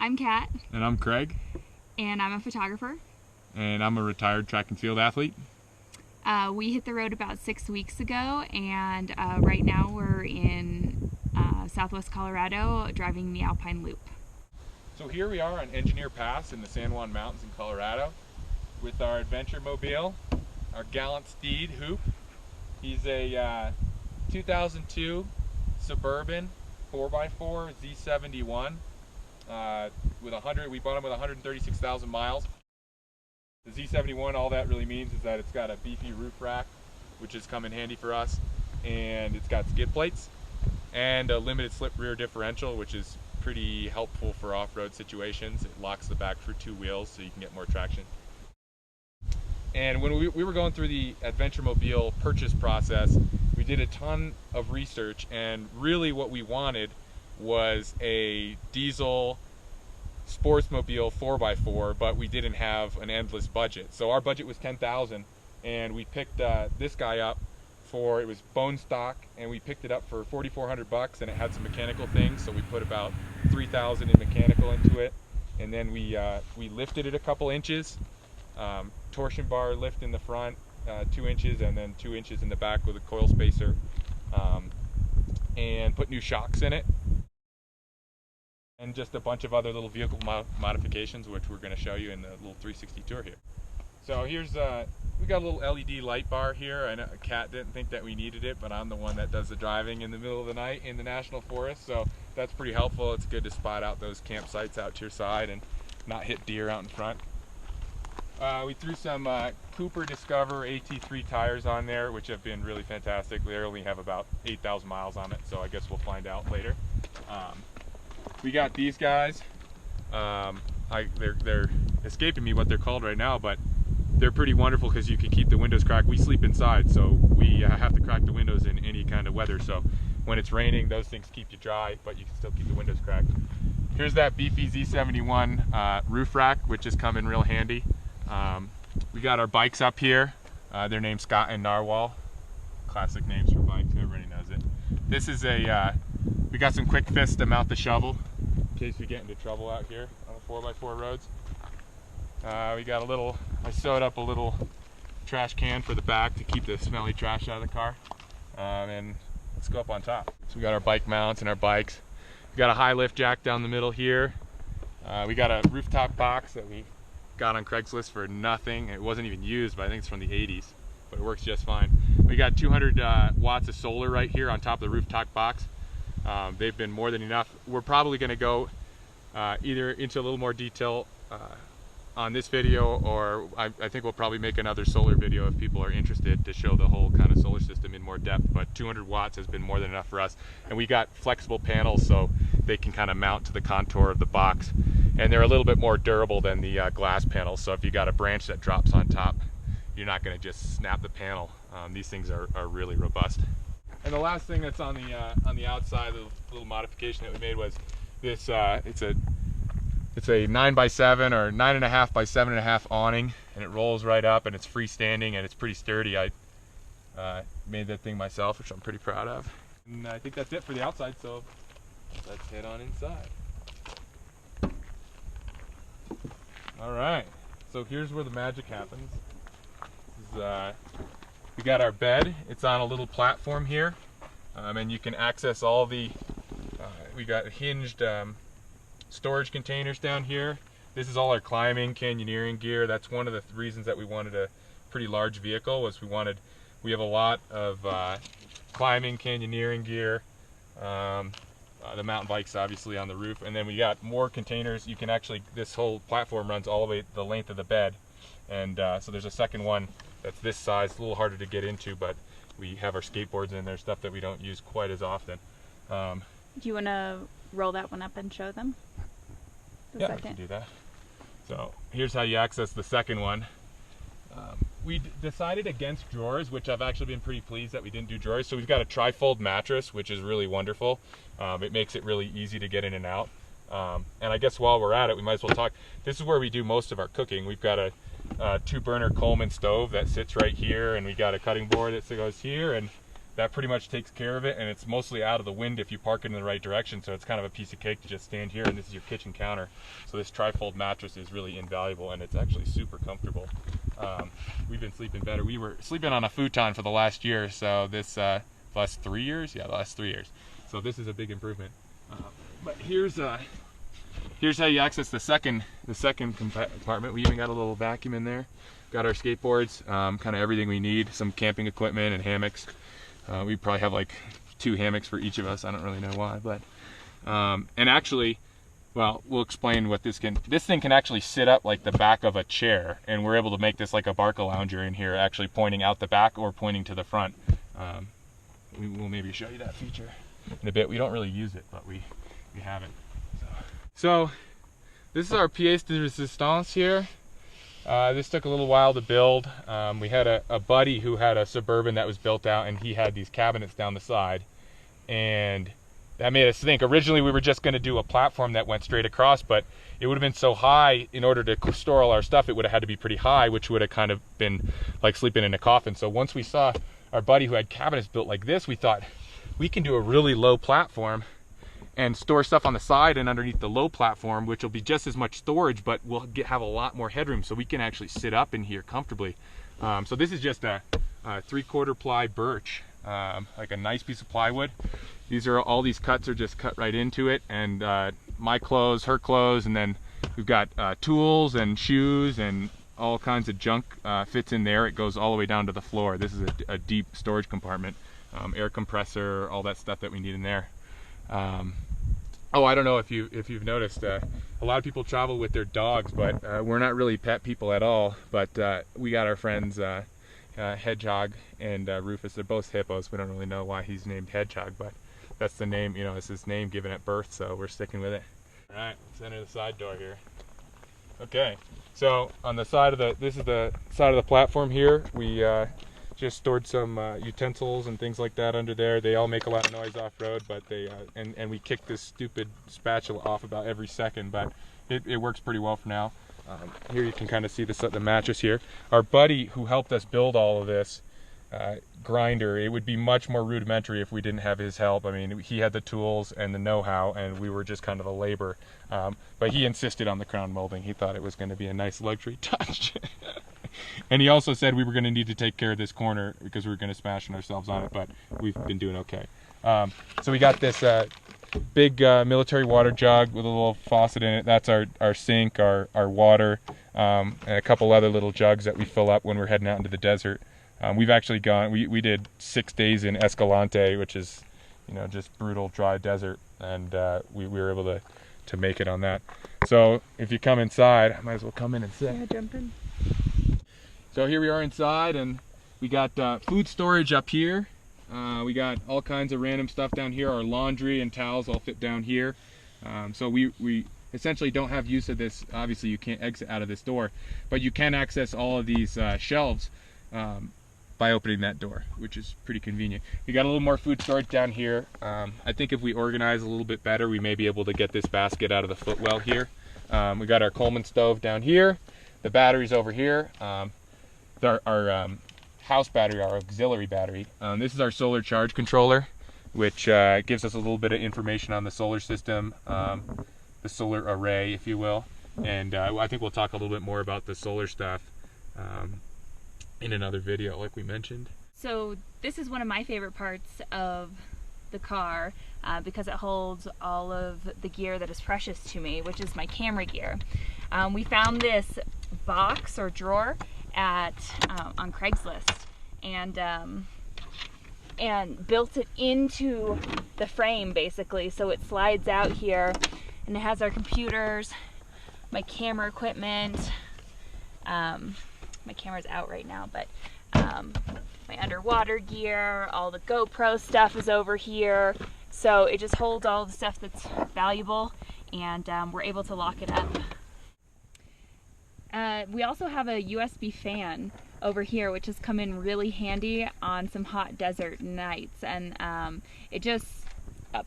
I'm Kat. And I'm Craig. And I'm a photographer. And I'm a retired track and field athlete. We hit the road about 6 weeks ago, and right now we're in southwest Colorado driving the Alpine Loop. So here we are on Engineer Pass in the San Juan Mountains in Colorado with our adventure mobile, our gallant steed, Hoop. He's a 2002 Suburban 4x4 Z71 with 100. We bought him with 136,000 miles. The Z71, all that really means is that it's got a beefy roof rack, which has come in handy for us, and it's got skid plates and a limited slip rear differential, which is pretty helpful for off-road situations. It locks the back for two wheels so you can get more traction. And when we were going through the Adventure Mobile purchase process, we did a ton of research, and really what we wanted was a diesel sportsmobile 4x4, but we didn't have an endless budget. So our budget was $10,000, and we picked this guy up for, it was bone stock, and we picked it up for $4,400, and it had some mechanical things, so we put about $3,000 in mechanical into it, and then we lifted it a couple inches, torsion bar lift in the front, 2 inches, and then 2 inches in the back with a coil spacer, and put new shocks in it, and just a bunch of other little vehicle modifications, which we're going to show you in the little 360 tour here. So here's we got a little LED light bar here. I know Kat didn't think that we needed it, but I'm the one that does the driving in the middle of the night in the national forest, so that's pretty helpful. It's good to spot out those campsites out to your side and not hit deer out in front. We threw some Cooper Discover AT3 tires on there, which have been really fantastic. They only have about 8,000 miles on it, so I guess we'll find out later. We got these guys. They're escaping me what they're called right now, but they're pretty wonderful because you can keep the windows cracked. We sleep inside, so we have to crack the windows in any kind of weather. So when it's raining, those things keep you dry, but you can still keep the windows cracked. Here's that beefy Z71 roof rack, which has come in real handy. We got our bikes up here. They're named Scott and Narwhal. Classic names for bikes, everybody knows it. This is we got some quick fists to mount the shovel in case we get into trouble out here on the 4x4 roads. We got a little, I sewed up a little trash can for the back to keep the smelly trash out of the car. And let's go up on top. So we got our bike mounts and our bikes. We got a high lift jack down the middle here. We got a rooftop box that we got on Craigslist for nothing. It wasn't even used, but I think it's from the 80s, but it works just fine. We got 200 watts of solar right here on top of the rooftop box. They've been more than enough. We're probably going to go either into a little more detail on this video, or I think we'll probably make another solar video if people are interested to show the whole kind of solar system in more depth. But 200 watts has been more than enough for us, and we got flexible panels so they can kind of mount to the contour of the box, and they're a little bit more durable than the glass panels. So if you got a branch that drops on top, you're not going to just snap the panel. These things are really robust. And the last thing that's on the outside, the little modification that we made was this. It's a 9x7 or 9.5 by 7.5 awning, and it rolls right up, and it's freestanding, and it's pretty sturdy. I made that thing myself, which I'm pretty proud of. And I think that's it for the outside. So let's head on inside. All right. So here's where the magic happens. This is, we got our bed. It's on a little platform here, and you can access all the, we got hinged storage containers down here. This is all our climbing, canyoneering gear. That's one of the reasons that we wanted a pretty large vehicle, was we have a lot of climbing, canyoneering gear, the mountain bikes obviously on the roof, and then we got more containers. You can actually, this whole platform runs all the way the length of the bed, and so there's a second one that's this size, a little harder to get into, but we have our skateboards in there, stuff that we don't use quite as often. Do you want to roll that one up and show them? Yeah, I can do that. So here's how you access the second one. We decided against drawers, which I've actually been pretty pleased that we didn't do drawers. So we've got a tri-fold mattress, which is really wonderful. It makes it really easy to get in and out. And I guess while we're at it, we might as well talk. This is where we do most of our cooking. We've got a 2-burner Coleman stove that sits right here, and we got a cutting board that goes here, and that pretty much takes care of it, and it's mostly out of the wind if you park it in the right direction, so it's kind of a piece of cake to just stand here, and this is your kitchen counter. So this trifold mattress is really invaluable, and it's actually super comfortable. We've been sleeping better. We were sleeping on a futon for the last year, so this last 3 years? Yeah, the last 3 years. So this is a big improvement. But here's how you access the second compartment. We even got a little vacuum in there. Got our skateboards, kind of everything we need, some camping equipment and hammocks. We probably have like 2 hammocks for each of us. I don't really know why, but and actually, well, we'll explain what this thing can actually sit up like the back of a chair, and we're able to make this like a Barca lounger in here, actually pointing out the back or pointing to the front. We will maybe show you that feature in a bit. We don't really use it, but we have it. So this is our pièce de résistance here. This took a little while to build. We had a buddy who had a Suburban that was built out, and he had these cabinets down the side, and that made us think. Originally we were just going to do a platform that went straight across, but it would have been so high, in order to store all our stuff, it would have had to be pretty high, which would have kind of been like sleeping in a coffin. So once we saw our buddy who had cabinets built like this, we thought we can do a really low platform and store stuff on the side and underneath the low platform, which will be just as much storage, but we'll have a lot more headroom, so we can actually sit up in here comfortably. So this is just a 3/4 ply birch, like a nice piece of plywood. All these cuts are just cut right into it, and my clothes, her clothes, and then we've got tools and shoes and all kinds of junk fits in there. It goes all the way down to the floor. This is a deep storage compartment, air compressor, all that stuff that we need in there. Oh, I don't know if you've noticed, a lot of people travel with their dogs, but we're not really pet people at all. But we got our friends Hedgehog and Rufus. They're both hippos. We don't really know why he's named Hedgehog, but that's the name, it's his name given at birth, so we're sticking with it. All right, let's enter the side door here. Okay, so on the side of this is the side of the platform here. We just stored some utensils and things like that under there. They all make a lot of noise off-road, but they and we kick this stupid spatula off about every second, but it works pretty well for now. Here you can kind of see the mattress here. Our buddy who helped us build all of this, Grinder, it would be much more rudimentary if we didn't have his help. I mean, he had the tools and the know-how, and we were just kind of a labor. But he insisted on the crown molding. He thought it was going to be a nice luxury touch. And he also said we were going to need to take care of this corner because we were going to smash ourselves on it, but we've been doing okay. So we got this big military water jug with a little faucet in it. That's our sink, our water, and a couple other little jugs that we fill up when we're heading out into the desert. We've actually we did 6 days in Escalante, which is, just brutal dry desert, and we were able to make it on that. So if you come inside, I might as well come in and sit. Yeah, jump in. So here we are inside, and we got food storage up here. We got all kinds of random stuff down here. Our laundry and towels all fit down here. So we essentially don't have use of this. Obviously you can't exit out of this door, but you can access all of these shelves by opening that door, which is pretty convenient. We got a little more food storage down here. I think if we organize a little bit better, we may be able to get this basket out of the footwell here. We got our Coleman stove down here. The battery's over here. Our house battery, our auxiliary battery. This is our solar charge controller, which gives us a little bit of information on the solar system, the solar array, if you will. And I think we'll talk a little bit more about the solar stuff in another video, like we mentioned. So this is one of my favorite parts of the car because it holds all of the gear that is precious to me, which is my camera gear. We found this box or drawer on Craigslist, and built it into the frame basically, so it slides out here, and it has our computers, my camera equipment. My camera's out right now, but my underwater gear, all the GoPro stuff is over here, so it just holds all the stuff that's valuable, and we're able to lock it up. We also have a USB fan over here, which has come in really handy on some hot desert nights, and it just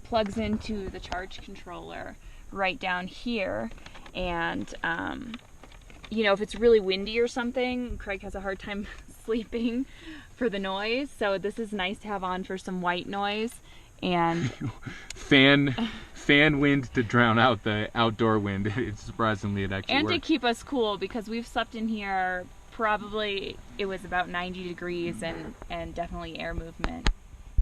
plugs into the charge controller right down here, and if it's really windy or something, Craig has a hard time sleeping for the noise. So this is nice to have on for some white noise. And fan wind to drown out the outdoor wind. It's surprisingly, it actually works. And to keep us cool, because we've slept in here, probably it was about 90 degrees, and definitely air movement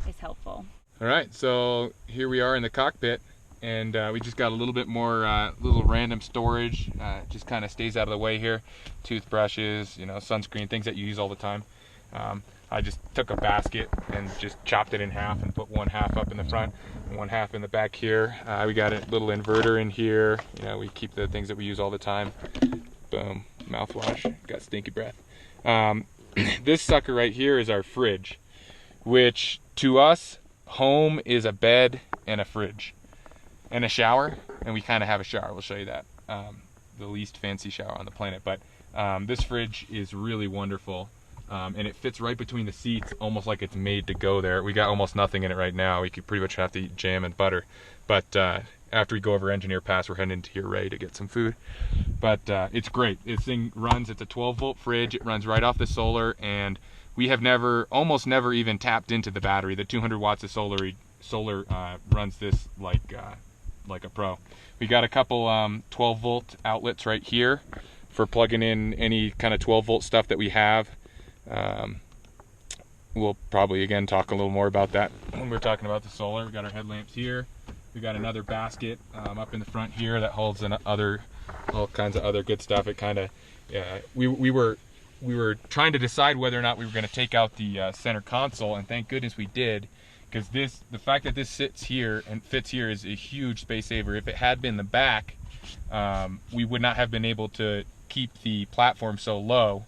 is helpful. All right, so here we are in the cockpit, and we just got a little bit more little random storage. Just kind of stays out of the way here. Toothbrushes, you know, sunscreen, things that you use all the time. I just took a basket and just chopped it in half and put one half up in the front and one half in the back here. We got a little inverter in here. You know, we keep the things that we use all the time. Boom, mouthwash, got stinky breath. This sucker right here is our fridge, which to us, home is a bed and a fridge and a shower, and we kind of have a shower. We'll show you that. The least fancy shower on the planet, but this fridge is really wonderful. And it fits right between the seats, almost like it's made to go there. We got almost nothing in it right now. We could pretty much have to eat jam and butter. But after we go over Engineer Pass, we're heading into here ready to get some food. But it's great. This thing runs, it's a 12-volt fridge. It runs right off the solar, and we have almost never even tapped into the battery. The 200 watts of solar runs this like a pro. We got a couple 12-volt outlets right here for plugging in any kind of 12-volt stuff that we have. We'll probably again talk a little more about that when we're talking about the solar. We got our headlamps here. We got another basket up in the front here that holds all kinds of other good stuff. It kind of we were trying to decide whether or not we were going to take out the center console, and thank goodness we did, because the fact that this sits here and fits here is a huge space saver. If it had been the back, we would not have been able to keep the platform so low.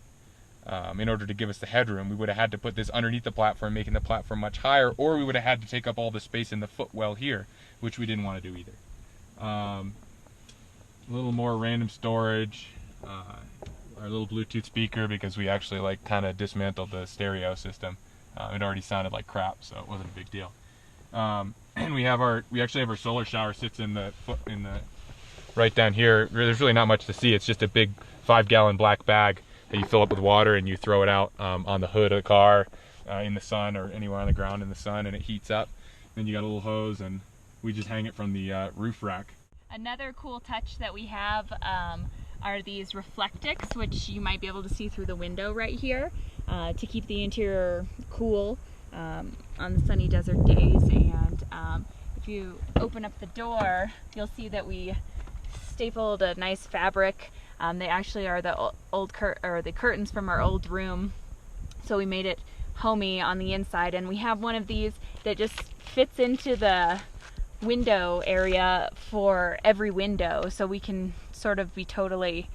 In order to give us the headroom, we would have had to put this underneath the platform, making the platform much higher, or we would have had to take up all the space in the footwell here, which we didn't want to do either. A little more random storage, our little Bluetooth speaker, because we actually kind of dismantled the stereo system. It already sounded like crap, so it wasn't a big deal. And we actually have our solar shower sits in the right down here. There's really not much to see. It's just a big 5-gallon black bag that you fill up with water and you throw it out on the hood of the car, in the sun, or anywhere on the ground in the sun, and it heats up. Then you got a little hose, and we just hang it from the roof rack. Another cool touch that we have are these reflectics, which you might be able to see through the window right here, to keep the interior cool on the sunny desert days. And if you open up the door, you'll see that we stapled a nice fabric. They actually are the the curtains from our old room, so we made it homey on the inside. And we have one of these that just fits into the window area for every window, so we can sort of be totally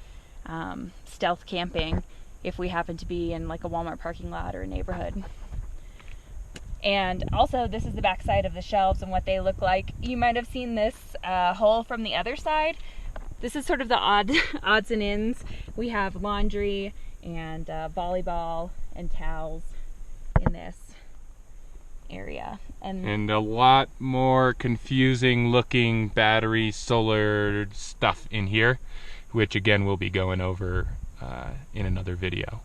stealth camping if we happen to be in like a Walmart parking lot or a neighborhood. And also, this is the back side of the shelves and what they look like. You might have seen this hole from the other side. This is sort of the odds and ends. We have laundry and volleyball and towels in this area. And a lot more confusing looking battery solar stuff in here, which again we'll be going over in another video.